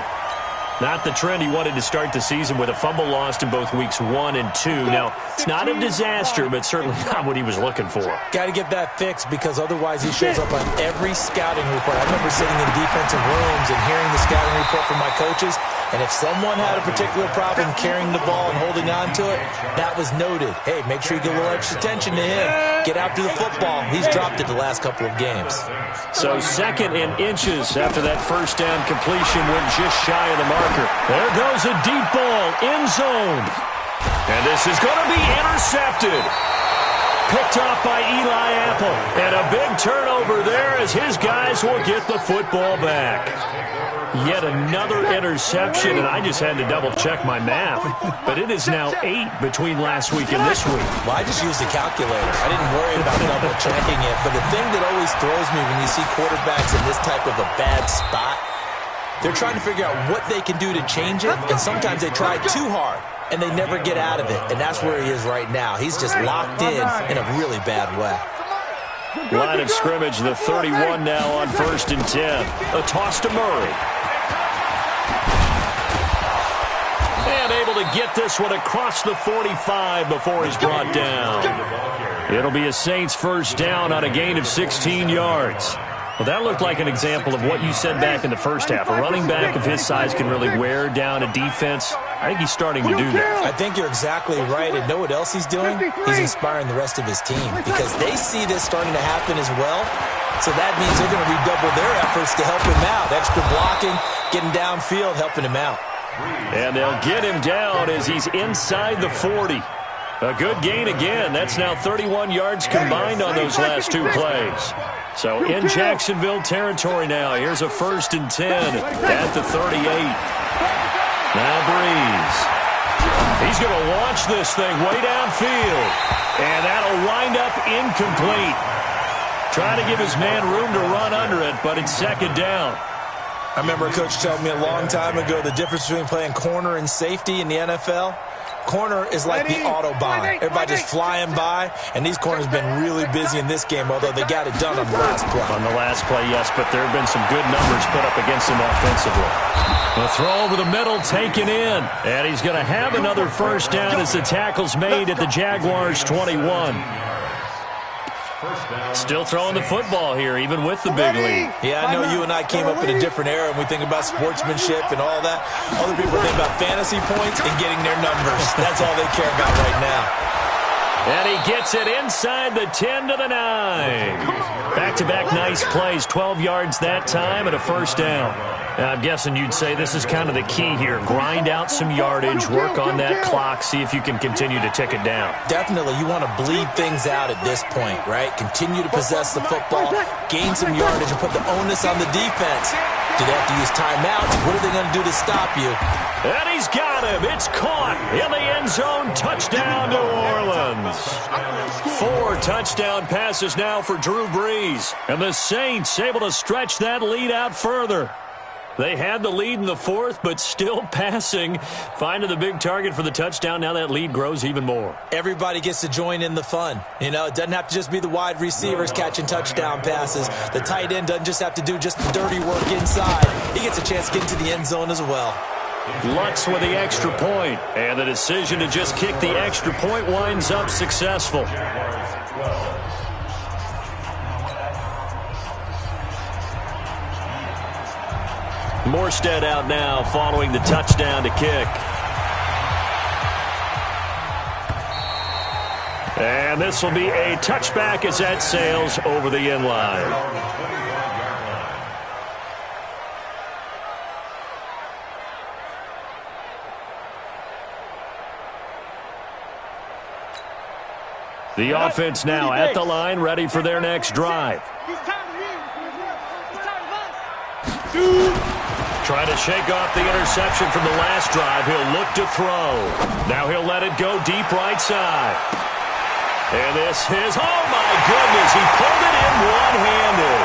Not the trend he wanted to start the season with a fumble lost in both weeks 1 and 2. Now, it's not a disaster, but certainly not what he was looking for. Got to get that fixed because otherwise he shows up on every scouting report. I remember sitting in defensive rooms and hearing the scouting report from my coaches, and if someone had a particular problem carrying the ball and holding on to it, that was noted. Hey, make sure you give a little extra attention to him. Get out to the football. He's dropped it the last couple of games. So 2nd and inches after that 1st down completion went just shy of the marker. There goes a deep ball, end zone. And this is going to be intercepted. Picked off by Eli Apple. And a big turnover there as his guys will get the football back. Yet another interception, and I just had to double-check my math. But it is now 8 between last week and this week. Well, I just used a calculator. I didn't worry about double-checking it. But the thing that always throws me when you see quarterbacks in this type of a bad spot, they're trying to figure out what they can do to change it, and sometimes they try too hard, and they never get out of it. And that's where he is right now. He's just locked in a really bad way. Line of scrimmage, the 31 now on 1st and 10. A toss to Murray. And able to get this one across the 45 before he's brought down. It'll be a Saints 1st down on a gain of 16 yards. Well, that looked like an example of what you said back in the first half. A running back of his size can really wear down a defense. I think he's starting to do that. I think you're exactly right. And know what else he's doing? He's inspiring the rest of his team because they see this starting to happen as well. So that means they're going to redouble their efforts to help him out. Extra blocking, getting downfield, helping him out. And they'll get him down as he's inside the 40. A good gain again. That's now 31 yards combined on those last 2 plays. So in Jacksonville territory now. Here's a 1st and 10 at the 38. Now Breeze. He's going to launch this thing way downfield. And that'll wind up incomplete. Trying to give his man room to run under it, but it's 2nd down. I remember a coach telling me a long time ago the difference between playing corner and safety in the NFL. Corner is like the Autobahn. Everybody just flying by, and these corners have been really busy in this game, although they got it done on the last play. On the last play, yes, but there have been some good numbers put up against him offensively. The throw over the middle taken in, and he's going to have another 1st down as the tackle's made at the Jaguars' 21. Still throwing the football here, even with the big lead. Yeah, I know you and I came up in a different era, and we think about sportsmanship and all that. Other people think about fantasy points and getting their numbers. That's all they care about right now. And he gets it inside the 10 to the 9. Back-to-back nice plays, 12 yards that time and a 1st down. Now, I'm guessing you'd say this is kind of the key here. Grind out some yardage, work on that clock, see if you can continue to tick it down. Definitely. You want to bleed things out at this point, right? Continue to possess the football, gain some yardage, and put the onus on the defense. Do they have to use timeouts? What are they going to do to stop you? And he's got him. It's caught in the end zone. Touchdown, New Orleans. 4 touchdown passes now for Drew Brees. And the Saints able to stretch that lead out further. They had the lead in the 4th, but still passing. Finding the big target for the touchdown. Now that lead grows even more. Everybody gets to join in the fun. You know, it doesn't have to just be the wide receivers catching touchdown passes. The tight end doesn't just have to do just the dirty work inside. He gets a chance to get into the end zone as well. Lutz with the extra point. And the decision to just kick the extra point winds up successful. Morstead out now following the touchdown to kick. And this will be a touchback as that sails over the end line. The offense now at the line, ready for their next drive. Trying to shake off the interception from the last drive. He'll look to throw. Now he'll let it go deep right side. And this is, oh my goodness, he pulled it in one-handed.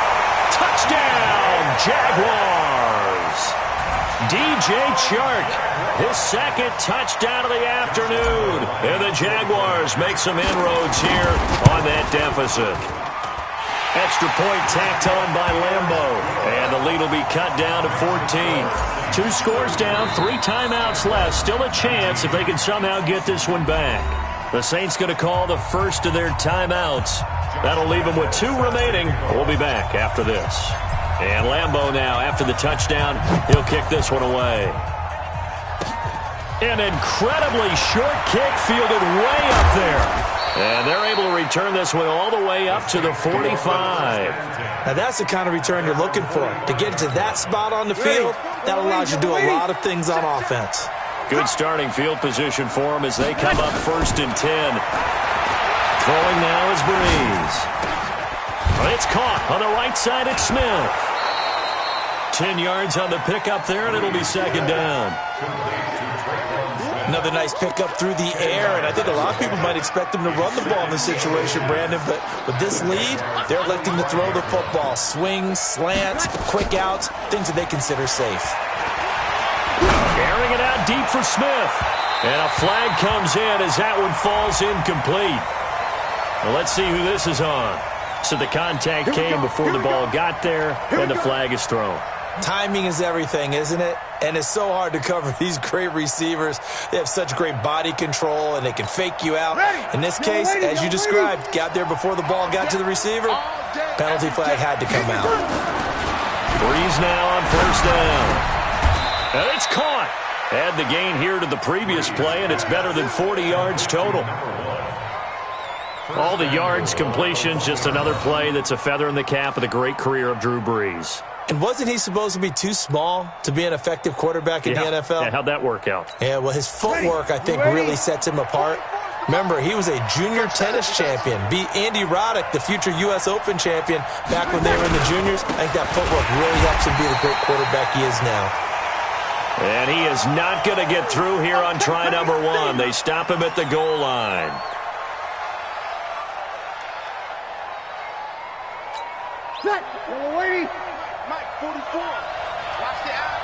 Touchdown, Jaguars. DJ Chark, his second touchdown of the afternoon. And the Jaguars make some inroads here on that deficit. Extra point tacked on by Lambo. And the lead will be cut down to 14. 2 scores down, 3 timeouts left. Still a chance if they can somehow get this one back. The Saints going to call the first of their timeouts. That'll leave them with 2 remaining. We'll be back after this. And Lambo now, after the touchdown, he'll kick this one away. An incredibly short kick fielded way up there. And they're able to return this one all the way up to the 45. Now that's the kind of return you're looking for. To get to that spot on the field, that allows you to do a lot of things on offense. Good starting field position for them as they come up 1st and 10. Throwing now is Breeze. It's caught on the right side at Smith. 10 yards on the pickup there, and it'll be 2nd down. Another nice pickup through the air, and I think a lot of people might expect them to run the ball in this situation, Brandon, but with this lead, they're electing to throw the football. Swings, slants, quick outs, things that they consider safe. Airing it out deep for Smith. And a flag comes in as that one falls incomplete. Well, let's see who this is on. So the contact came before the ball got there, and the flag is thrown. Timing is everything, isn't it? And it's so hard to cover these great receivers. They have such great body control, and they can fake you out. In this case, as you described, got there before the ball got to the receiver. Penalty flag had to come out. Breeze now on 1st down. And it's caught. Add the gain here to the previous play, and it's better than 40 yards total. All the yards, completions, just another play that's a feather in the cap of the great career of Drew Brees. And wasn't he supposed to be too small to be an effective quarterback in the NFL? Yeah, how'd that work out? Yeah, well, his footwork, I think, really sets him apart. Remember, he was a junior tennis champion, beat Andy Roddick, the future U.S. Open champion, back when they were in the juniors. I think that footwork really helps him be the great quarterback he is now. And he is not going to get through here on try number 1. They stop him at the goal line. Set. Little lady. Mike, 44. Watch the out.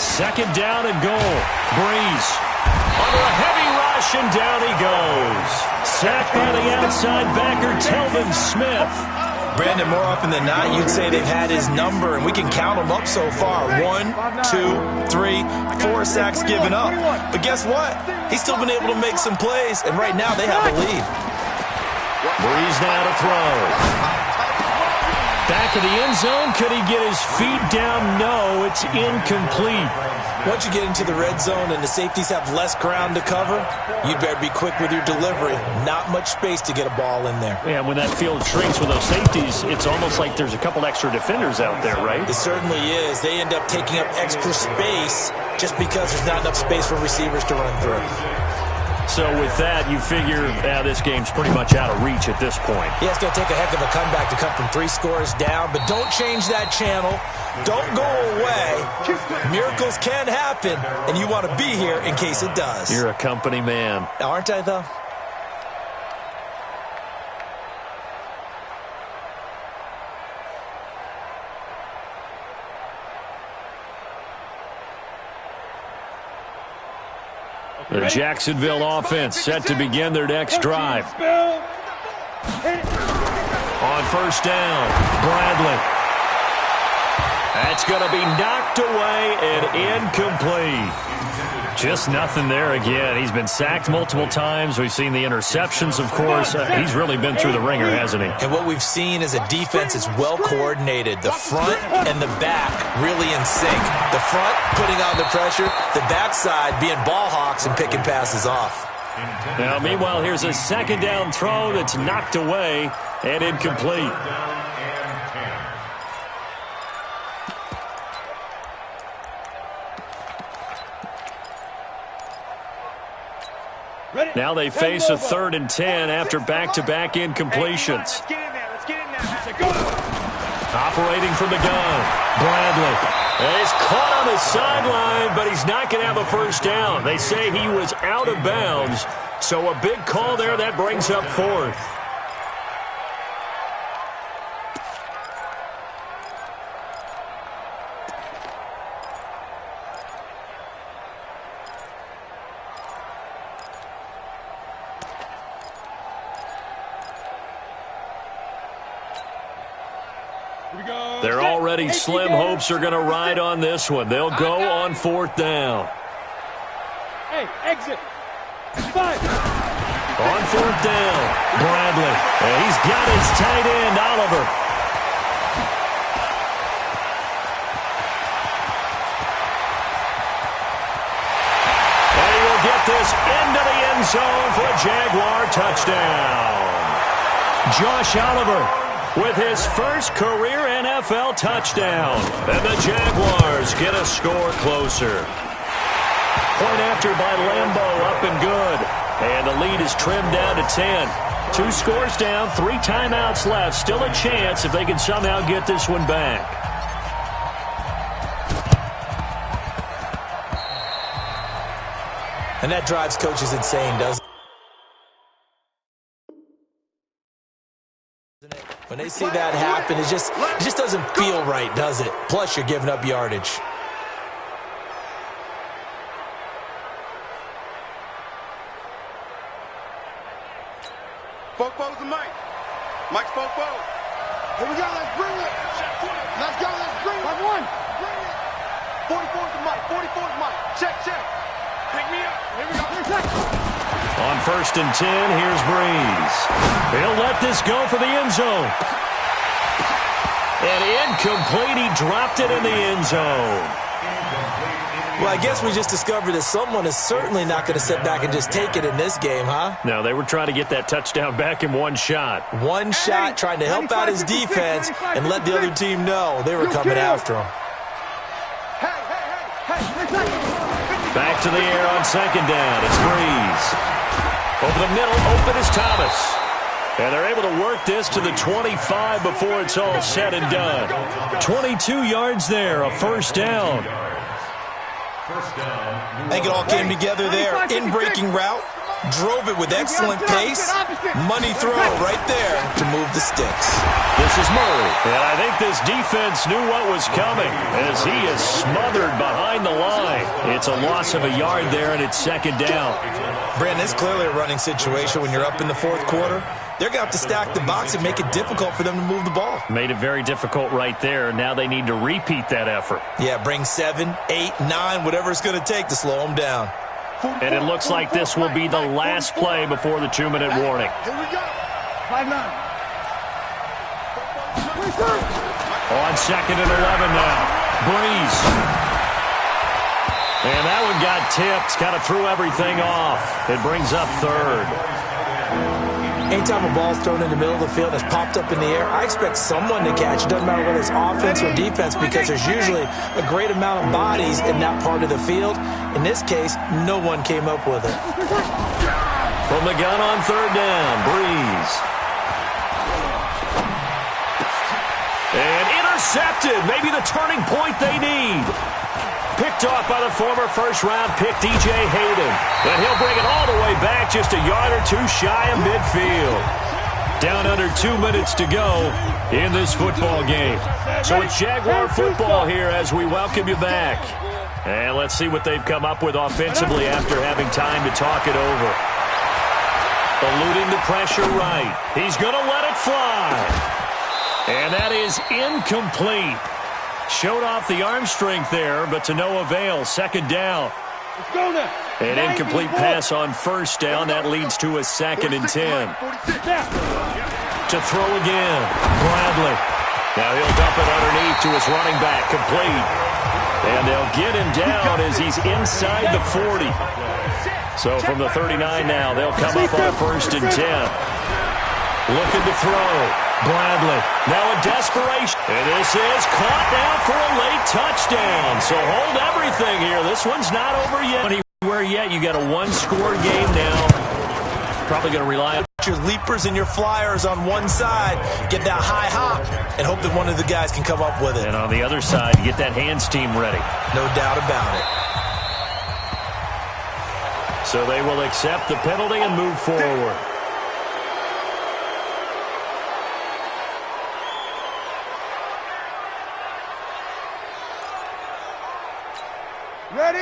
2nd down and goal. Breeze under a heavy rush, and down he goes. Sacked by the outside backer, Telvin Smith. Brandon, more often than not, you'd say they've had his number, and we can count them up so far. 1, 2, 3, 4 sacks given up. But guess what? He's still been able to make some plays, and right now they have a lead. Breeze now to throw. Back of the end zone. Could he get his feet down? No, it's incomplete. Once you get into the red zone and the safeties have less ground to cover, you'd better be quick with your delivery. Not much space to get a ball in there. Yeah, when that field shrinks with those safeties, it's almost like there's a couple extra defenders out there, right? It certainly is. They end up taking up extra space just because there's not enough space for receivers to run through. So with that, you figure this game's pretty much out of reach at this point. Yeah, it's going to take a heck of a comeback to come from 3 scores down, but don't change that channel. Don't go away. Miracles can happen, and you want to be here in case it does. You're a company man. Aren't I, though? The Jacksonville offense set to begin their next drive. On 1st down, Bradley. That's going to be knocked away and incomplete. Just nothing there again. He's been sacked multiple times. We've seen the interceptions, of course. He's really been through the ringer, hasn't he? And what we've seen is a defense that's well coordinated. The front and the back really in sync. The front putting on the pressure, the backside being ball hawks and picking passes off. Now, meanwhile, here's a 2nd down throw that's knocked away and incomplete. Now they face a 3rd and 10 after back-to-back incompletions. Operating from the gun, Bradley. He's caught on the sideline, but he's not going to have a 1st down. They say he was out of bounds, So a big call there. That brings up fourth. They're already slim hopes are going to ride on this one. They'll go on fourth down. Hey, exit. 5. On fourth down, Bradley. And he's got his tight end, Oliver. And he will get this into the end zone for a Jaguar touchdown. Josh Oliver with his first career NFL touchdown. And the Jaguars get a score closer. Point after by Lambeau, up and good. And the lead is trimmed down to 10. 2 scores down, 3 timeouts left. Still a chance if they can somehow get this one back. And that drives coaches insane, doesn't it? When they see that happen, it just doesn't feel right, does it? Plus, you're giving up yardage. Fofo's and Mike. Mike's Fofo. Here we go, let's bring it. Let's go, let's bring it. 1. Bring it. 44's to Mike, 44's Mike. Check. Pick me up. Here we go. On first and 10, here's Breeze. He'll let this go for the end zone. And incomplete, he dropped it in the end zone. Well, I guess we just discovered that someone is certainly not going to sit back and just take it in this game, huh? No, they were trying to get that touchdown back in one shot. One shot, trying to help out his defense and let the other team know they were coming after him. Back to the air on second down. It's Breeze. Over the middle, open is Thomas. And they're able to work this to the 25 before it's all said and done. 22 yards there, a first down. I think it all came together there. In-breaking route, drove it with excellent pace. Money throw right there to move the sticks. This is Murray. And I think this defense knew what was coming as he is smothered behind the line. It's a loss of a yard there, and it's second down. Brandon, it's clearly a running situation when you're up in the fourth quarter. They're going to have to stack the box and make it difficult for them to move the ball. Made it very difficult right there. Now they need to repeat that effort. Yeah, bring 7, 8, 9, whatever it's going to take to slow them down. And it looks like this will be the last play before the 2-minute warning. Here we go. 5-9. On second and 11 now. Breeze. And that one got tipped. Kind of threw everything off. It brings up third. Anytime a ball's thrown in the middle of the field and it's popped up in the air, I expect someone to catch it. Doesn't matter whether it's offense or defense, because there's usually a great amount of bodies in that part of the field. In this case, no one came up with it. From the gun on third down, Breeze. And intercepted. Maybe the turning point they need. Picked off by the former first-round pick, D.J. Hayden. And he'll bring it all the way back just a yard or two shy of midfield. Down under 2 minutes to go in this football game. So it's Jaguar football here as we welcome you back. And let's see what they've come up with offensively after having time to talk it over. Eluding the pressure right. He's going to let it fly. And that is incomplete. Showed off the arm strength there, but to no avail. Second down. An incomplete pass on first down. That leads to a 2nd and 10. To throw again. Bradley. Now he'll dump it underneath to his running back. Complete. And they'll get him down as he's inside the 40. So from the 39 now, they'll come up on 1st and 10. Looking to throw. Bradley. Now a desperation. And this is caught now for a late touchdown. So hold everything here. This one's not over yet. Anywhere yet. You got a one-score game now. Probably going to rely on your leapers and your flyers on one side. Get that high hop and hope that one of the guys can come up with it. And on the other side, get that hands team ready. No doubt about it. So they will accept the penalty and move forward.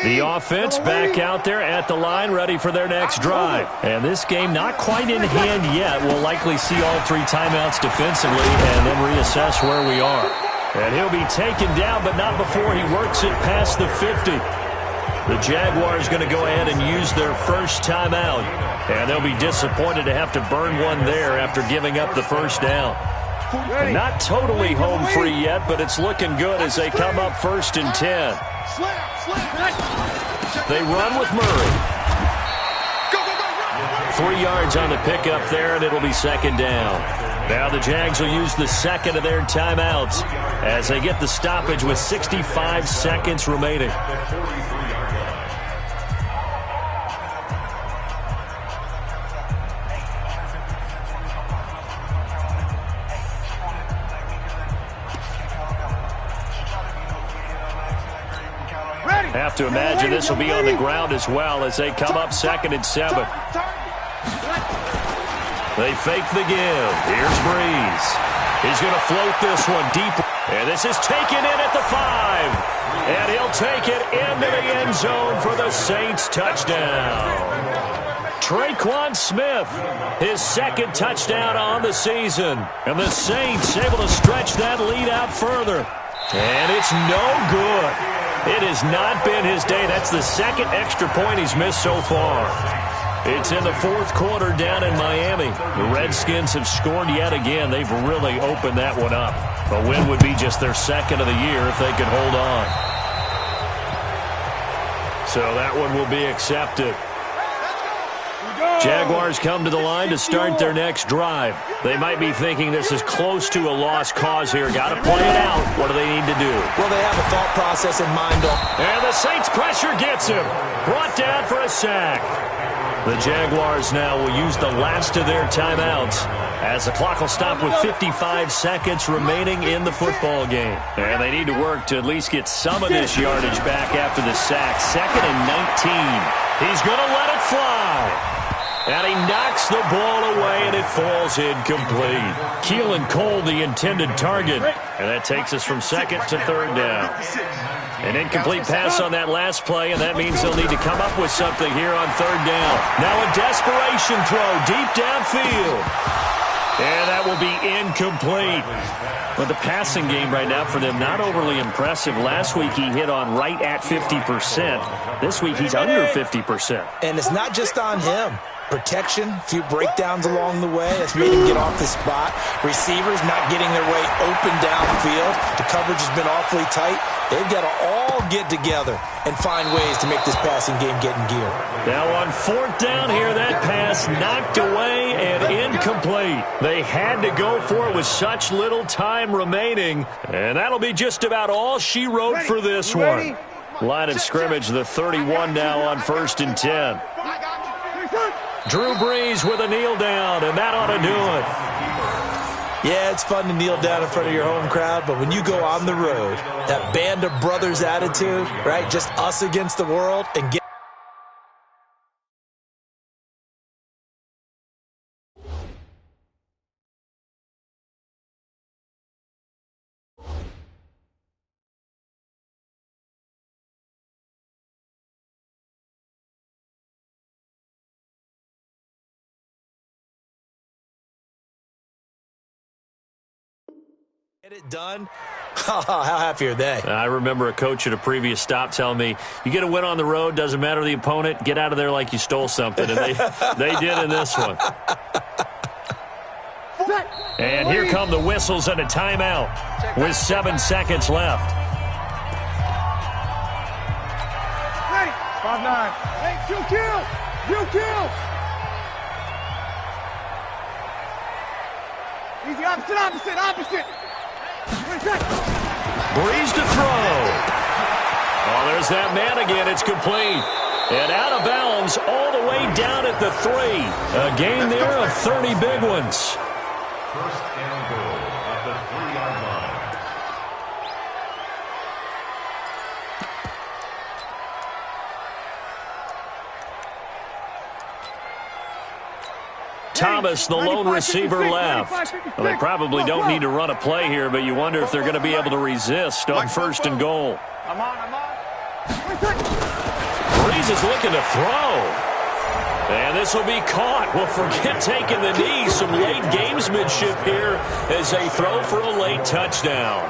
The offense back out there at the line, ready for their next drive. And this game not quite in hand yet. We'll likely see all 3 timeouts defensively and then reassess where we are. And he'll be taken down, but not before he works it past the 50. The Jaguars going to go ahead and use their first timeout. And they'll be disappointed to have to burn one there after giving up the first down. Not totally home free yet, but it's looking good as they come up 1st and 10. They run with Murray. 3 yards on the pickup there, and it'll be 2nd down. Now the Jags will use the second of their timeouts as they get the stoppage with 65 seconds remaining. Have to imagine this will be on the ground as well as they come up 2nd and 7. They fake the give. Here's Breeze. He's going to float this one deep. And this is taken in at the 5. And he'll take it into the end zone for the Saints touchdown. Traquan Smith, his 2nd touchdown on the season. And the Saints able to stretch that lead out further. And it's no good. It has not been his day. That's the 2nd extra point he's missed so far. It's in the 4th quarter down in Miami. The Redskins have scored yet again. They've really opened that one up. A win would be just their 2nd of the year if they could hold on. So that one will be accepted. Jaguars come to the line to start their next drive. They might be thinking this is close to a lost cause here. Got to play it out. What do they need to do? Well, they have a thought process in mind. And the Saints pressure gets him. Brought down for a sack. The Jaguars now will use the last of their timeouts as the clock will stop with 55 seconds remaining in the football game. And they need to work to at least get some of this yardage back after the sack. 2nd and 19. He's going to let it fly. And he knocks the ball away, and it falls incomplete. Keelan Cole, the intended target. And that takes us from 2nd to 3rd down. An incomplete pass on that last play, and that means they'll need to come up with something here on 3rd down. Now a desperation throw deep downfield. And that will be incomplete. But the passing game right now for them, not overly impressive. Last week he hit on right at 50%. This week he's under 50%. And it's not just on him. Protection, a few breakdowns along the way. That's made him get off the spot. Receivers not getting their way open downfield. The coverage has been awfully tight. They've got to all get together and find ways to make this passing game get in gear. Now on 4th down here, that pass knocked away and incomplete. They had to go for it with such little time remaining. And that'll be just about all she wrote for this one. Line of scrimmage, the 31 now on 1st and 10. Drew Brees with a kneel down, and that ought to do it. Yeah, it's fun to kneel down in front of your home crowd, but when you go on the road, that band of brothers attitude, right, just us against the world, and get it done. How happy are they? I remember a coach at a previous stop telling me, you get a win on the road, doesn't matter the opponent, get out of there like you stole something. And they did in this one. And here come the whistles and a timeout with 7 seconds left. 5-9. Hey, Drew kills. Easy, opposite. Breeze to throw. Oh, there's that man again. It's complete. And out of bounds all the way down at the 3. A gain there of 30 big ones. 1st and goal at the 3-yard line. Thomas, the lone receiver left. Well, they probably don't need to run a play here, but you wonder if they're going to be able to resist on first and goal. I'm on. Breeze is looking to throw. And this will be caught. Well, forget taking the knee. Some late gamesmanship here as they throw for a late touchdown.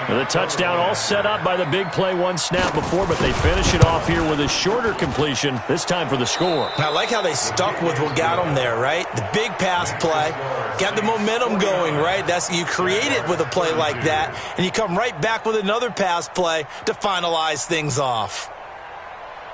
And the touchdown all set up by the big play one snap before, but they finish it off here with a shorter completion, this time for the score. I like how they stuck with what got them there, right? The big pass play, got the momentum going, right? You create it with a play like that, and you come right back with another pass play to finalize things off.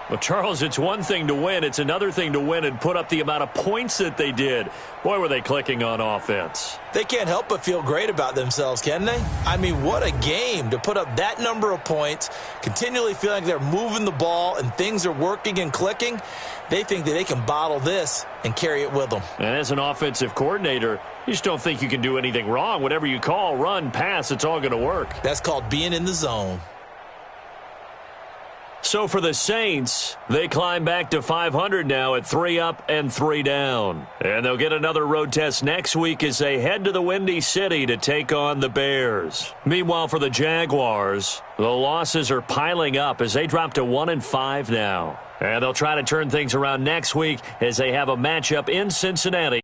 Well, Charles, it's one thing to win. It's another thing to win and put up the amount of points that they did. Boy, were they clicking on offense. They can't help but feel great about themselves, can they? I mean, what a game to put up that number of points, continually feeling like they're moving the ball and things are working and clicking. They think that they can bottle this and carry it with them. And as an offensive coordinator, you just don't think you can do anything wrong. Whatever you call, run, pass, it's all going to work. That's called being in the zone. So for the Saints, they climb back to 500 now at 3 up and 3 down. And they'll get another road test next week as they head to the Windy City to take on the Bears. Meanwhile, for the Jaguars, the losses are piling up as they drop to 1-5 now. And they'll try to turn things around next week as they have a matchup in Cincinnati.